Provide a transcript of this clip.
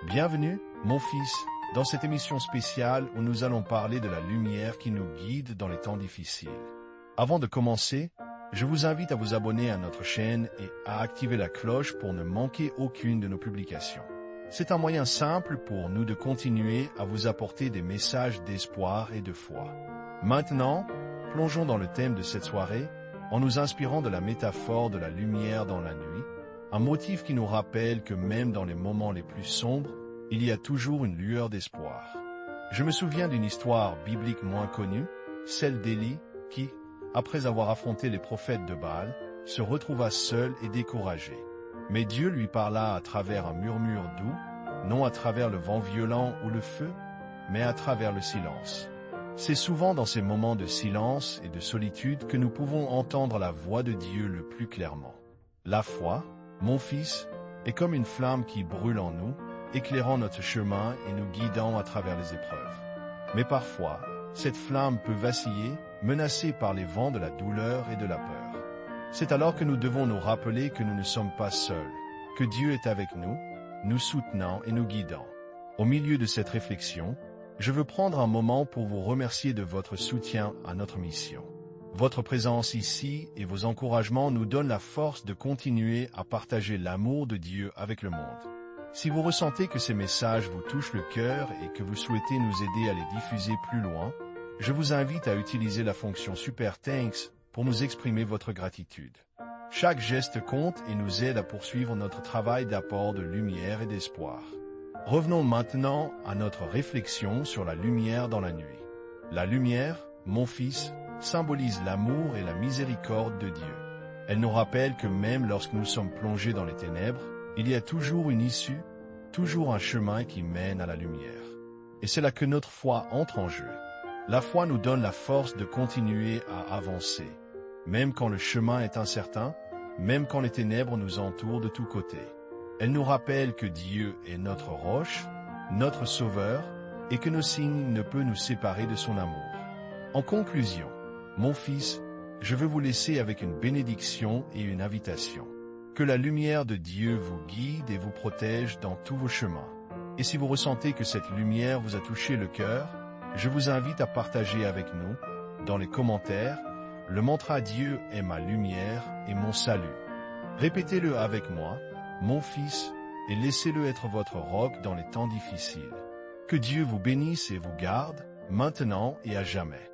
Bienvenue, mon fils, dans cette émission spéciale où nous allons parler de la lumière qui nous guide dans les temps difficiles. Avant de commencer, je vous invite à vous abonner à notre chaîne et à activer la cloche pour ne manquer aucune de nos publications. C'est un moyen simple pour nous de continuer à vous apporter des messages d'espoir et de foi. Maintenant, plongeons dans le thème de cette soirée en nous inspirant de la métaphore de la lumière dans la nuit, un motif qui nous rappelle que même dans les moments les plus sombres, il y a toujours une lueur d'espoir. Je me souviens d'une histoire biblique moins connue, celle d'Élie, qui, après avoir affronté les prophètes de Baal, se retrouva seul et découragé. Mais Dieu lui parla à travers un murmure doux, non à travers le vent violent ou le feu, mais à travers le silence. C'est souvent dans ces moments de silence et de solitude que nous pouvons entendre la voix de Dieu le plus clairement. La foi, mon fils, est comme une flamme qui brûle en nous, éclairant notre chemin et nous guidant à travers les épreuves. Mais parfois, cette flamme peut vaciller, menacée par les vents de la douleur et de la peur. C'est alors que nous devons nous rappeler que nous ne sommes pas seuls, que Dieu est avec nous, nous soutenant et nous guidant. Au milieu de cette réflexion, je veux prendre un moment pour vous remercier de votre soutien à notre mission. Votre présence ici et vos encouragements nous donnent la force de continuer à partager l'amour de Dieu avec le monde. Si vous ressentez que ces messages vous touchent le cœur et que vous souhaitez nous aider à les diffuser plus loin, je vous invite à utiliser la fonction Super Thanks pour nous exprimer votre gratitude. Chaque geste compte et nous aide à poursuivre notre travail d'apport de lumière et d'espoir. Revenons maintenant à notre réflexion sur la lumière dans la nuit. La lumière, mon fils, symbolise l'amour et la miséricorde de Dieu. Elle nous rappelle que même lorsque nous sommes plongés dans les ténèbres, il y a toujours une issue, toujours un chemin qui mène à la lumière. Et c'est là que notre foi entre en jeu. La foi nous donne la force de continuer à avancer, même quand le chemin est incertain, même quand les ténèbres nous entourent de tous côtés. Elle nous rappelle que Dieu est notre roche, notre sauveur, et que nos signes ne peuvent nous séparer de son amour. En conclusion, mon fils, je veux vous laisser avec une bénédiction et une invitation. Que la lumière de Dieu vous guide et vous protège dans tous vos chemins. Et si vous ressentez que cette lumière vous a touché le cœur, je vous invite à partager avec nous, dans les commentaires, le mantra Dieu est ma lumière et mon salut. Répétez-le avec moi, mon fils, et laissez-le être votre roc dans les temps difficiles. Que Dieu vous bénisse et vous garde, maintenant et à jamais.